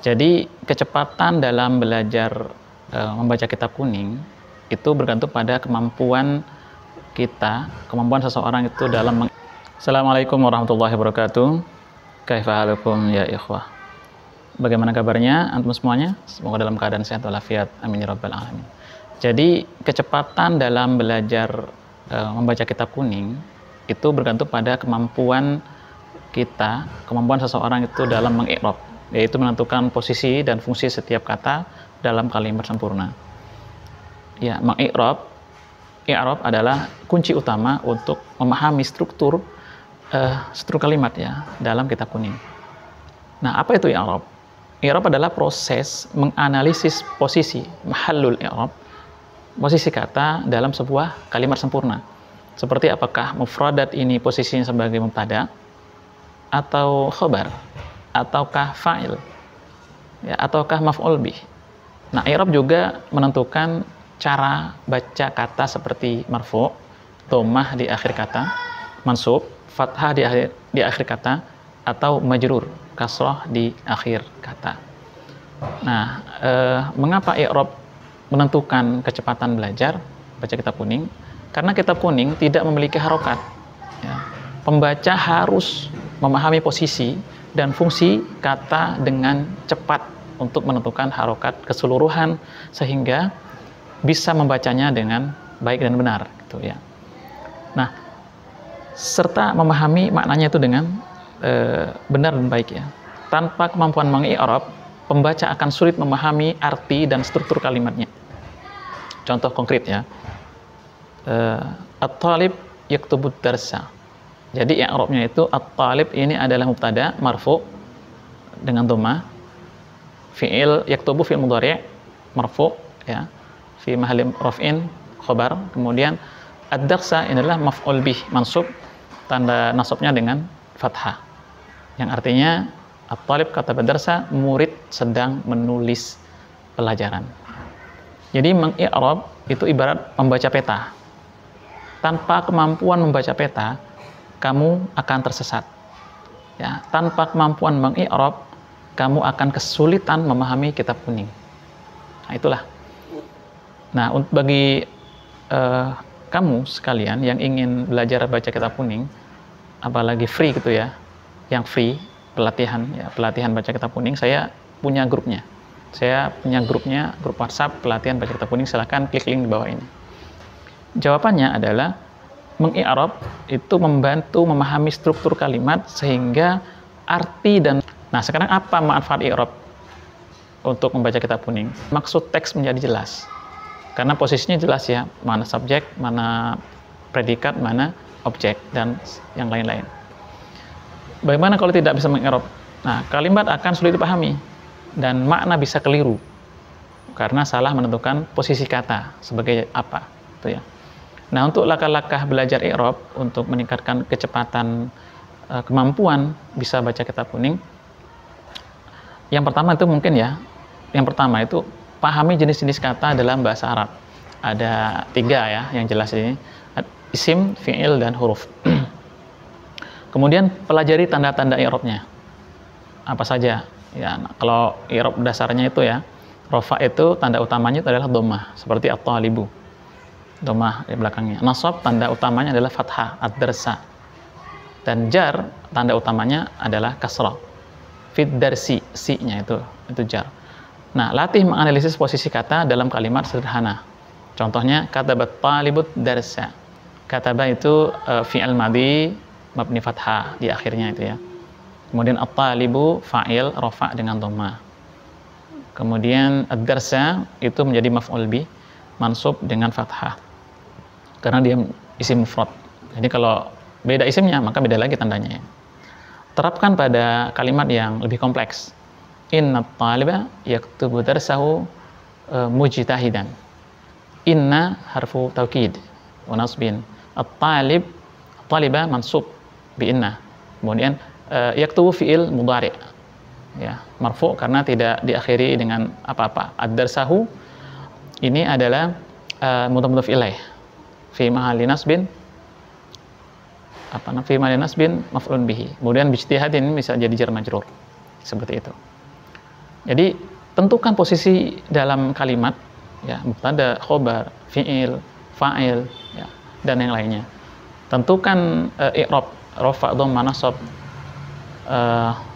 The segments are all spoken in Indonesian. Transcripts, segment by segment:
Jadi kecepatan dalam belajar membaca kitab kuning itu bergantung pada kemampuan kita, kemampuan seseorang itu dalam Assalamualaikum warahmatullahi wabarakatuh. Kaifa halukum ya ikhwah. Bagaimana kabarnya antum semuanya? Semoga dalam keadaan sehat walafiat. Amin ya rabbal alamin. Jadi kecepatan dalam belajar membaca kitab kuning itu bergantung pada kemampuan kita, kemampuan seseorang itu dalam mengi'rab, yaitu menentukan posisi dan fungsi setiap kata dalam kalimat sempurna. Ya, mengi'rab, i'rab adalah kunci utama untuk memahami struktur kalimat ya dalam kitab kuning. Nah, apa itu i'rab? I'rab adalah proses menganalisis posisi mahallul i'rab, posisi kata dalam sebuah kalimat sempurna. Seperti apakah mufradat ini posisinya sebagai mubtada atau khobar, ataukah fa'il, ya, ataukah maf'ul bih. Nah, i'rab juga menentukan cara baca kata seperti marfu', dhammah di akhir kata, mansub, fathah di akhir kata, atau majrur, kasrah di akhir kata. Nah, mengapa i'rab menentukan kecepatan belajar baca kitab kuning? Karena kitab kuning tidak memiliki harokat. Ya. Pembaca harus memahami posisi dan fungsi kata dengan cepat untuk menentukan harokat keseluruhan sehingga bisa membacanya dengan baik dan benar, gitu ya. Nah, serta memahami maknanya itu dengan benar dan baik ya. Tanpa kemampuan mengi'rab, pembaca akan sulit memahami arti dan struktur kalimatnya. Contoh konkret ya. At-talib yaktubud darsa. Jadi i'rabnya itu at-talib ini adalah mubtada marfu dengan dhammah. Fi'il yaktubu fi'il mudhari' marfu ya. Fi mahalli raf'in khabar. Kemudian ad-darsa ini adalah maf'ul bih mansub, tanda nasabnya dengan fathah. Yang artinya at-talib kata darsa, murid sedang menulis pelajaran. Jadi mengi'rab itu ibarat membaca peta. Tanpa kemampuan membaca peta, kamu akan tersesat. Ya, tanpa kemampuan mengi'rab, kamu akan kesulitan memahami kitab kuning. Nah, itulah. Nah, bagi kamu sekalian yang ingin belajar baca kitab kuning, apalagi free gitu ya, yang free pelatihan baca kitab kuning, saya punya grupnya. Saya punya grupnya, grup WhatsApp pelatihan baca kitab kuning. Silahkan klik link di bawah ini. Jawabannya adalah mengi'rab itu membantu memahami struktur kalimat sehingga arti dan nah, sekarang apa manfaat i'rab untuk membaca kitab kuning? Maksud teks menjadi jelas. Karena posisinya jelas ya, mana subjek, mana predikat, mana objek dan yang lain-lain. Bagaimana kalau tidak bisa mengi'rab? Nah, kalimat akan sulit dipahami dan makna bisa keliru karena salah menentukan posisi kata sebagai apa, gitu ya. Nah, untuk langkah-langkah belajar i'rab untuk meningkatkan kecepatan kemampuan bisa baca kitab kuning, yang pertama itu mungkin ya, yang pertama itu pahami jenis-jenis kata dalam bahasa Arab. Ada 3 ya yang jelas ini, isim, fi'il, dan huruf. Kemudian pelajari tanda-tanda i'rabnya. Apa saja? Ya, nah, kalau i'rab dasarnya itu ya, rafa itu tanda utamanya itu adalah dhammah, seperti at-talibu. Dhammah di belakangnya. Nasab tanda utamanya adalah fathah, ad-darsa. Dan jar tanda utamanya adalah kasrah. Fid darsi, si-nya itu jar. Nah, latih menganalisis posisi kata dalam kalimat sederhana. Contohnya katabat talibut darsa. Kataba itu fi'il madhi mabni fathah di akhirnya itu ya. Kemudian at-talibu fa'il rafa dengan dhammah. Kemudian ad-darsa itu menjadi maf'ul bih mansub dengan fathah. Karena dia isim mufrad. Jadi kalau beda isimnya, maka beda lagi tandanya. Terapkan pada kalimat yang lebih kompleks. Inna taliba yaktubu darsahu mujtahidan. Inna harfu taukid wa nasbin. At-taliba mansub bi inna. Kemudian yaktubu fi'il mudhari. Ya, marfu karena tidak diakhiri dengan apa-apa. Ad-darsahu ini adalah mudhaf ilaih. Fi mahalli nasbin fi mahalli nasbin maf'ulun bihi. Kemudian bijtihad ini bisa jadi jar majrur. Seperti itu. Jadi tentukan posisi dalam kalimat, ya, mubtada, khobar, fi'il, fa'il, ya, dan yang lainnya. Tentukan i'rab, rafa, dhamma, nasab,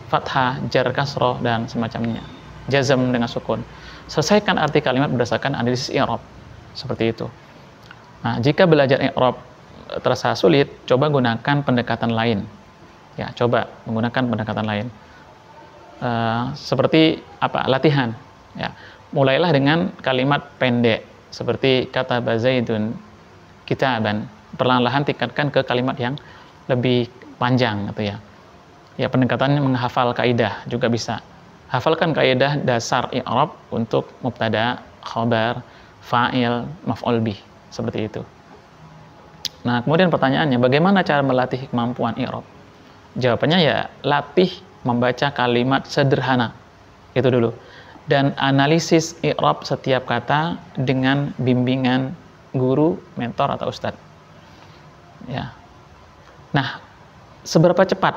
fathah, jar, kasroh, dan semacamnya. Jazm dengan sukun. Selesaikan arti kalimat berdasarkan analisis i'rab. Seperti itu. Nah, jika belajar i'rab terasa sulit, coba gunakan pendekatan lain. Ya, coba menggunakan pendekatan lain. Seperti apa? Latihan. Ya, mulailah dengan kalimat pendek seperti kata Zaidun kitaban. Perlahan-lahan tingkatkan ke kalimat yang lebih panjang, gitu ya. Ya, pendekatannya menghafal kaidah juga bisa. Hafalkan kaidah dasar i'rab untuk mubtada, khabar, fa'il, maf'ul bih, seperti itu. Nah, kemudian pertanyaannya, bagaimana cara melatih kemampuan i'rab? Jawabannya ya, latih membaca kalimat sederhana. Itu dulu. Dan analisis i'rab setiap kata dengan bimbingan guru, mentor, atau ustadz. Ya. Nah, seberapa cepat,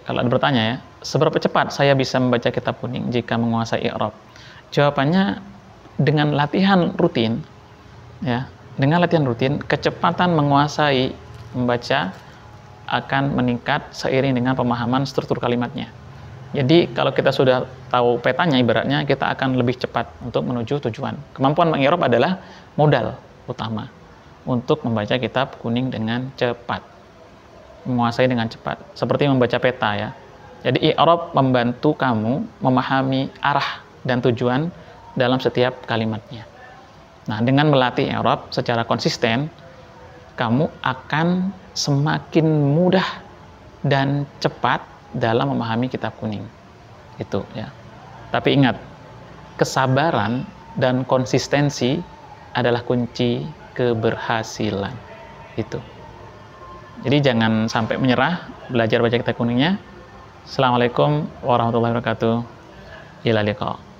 kalau ada bertanya ya, seberapa cepat saya bisa membaca kitab kuning jika menguasai i'rab? Jawabannya dengan latihan rutin, ya. Dengan latihan rutin, kecepatan menguasai membaca akan meningkat seiring dengan pemahaman struktur kalimatnya. Jadi kalau kita sudah tahu petanya, ibaratnya kita akan lebih cepat untuk menuju tujuan. Kemampuan meng'irab adalah modal utama untuk membaca kitab kuning dengan cepat, menguasai dengan cepat, seperti membaca peta, ya. Jadi i'rab membantu kamu memahami arah dan tujuan dalam setiap kalimatnya. Nah, dengan melatih i'rab secara konsisten, kamu akan semakin mudah dan cepat dalam memahami kitab kuning. Itu, ya. Tapi ingat, kesabaran dan konsistensi adalah kunci keberhasilan. Itu. Jadi jangan sampai menyerah belajar baca kitab kuningnya. Assalamualaikum warahmatullahi wabarakatuh. Ila liqa.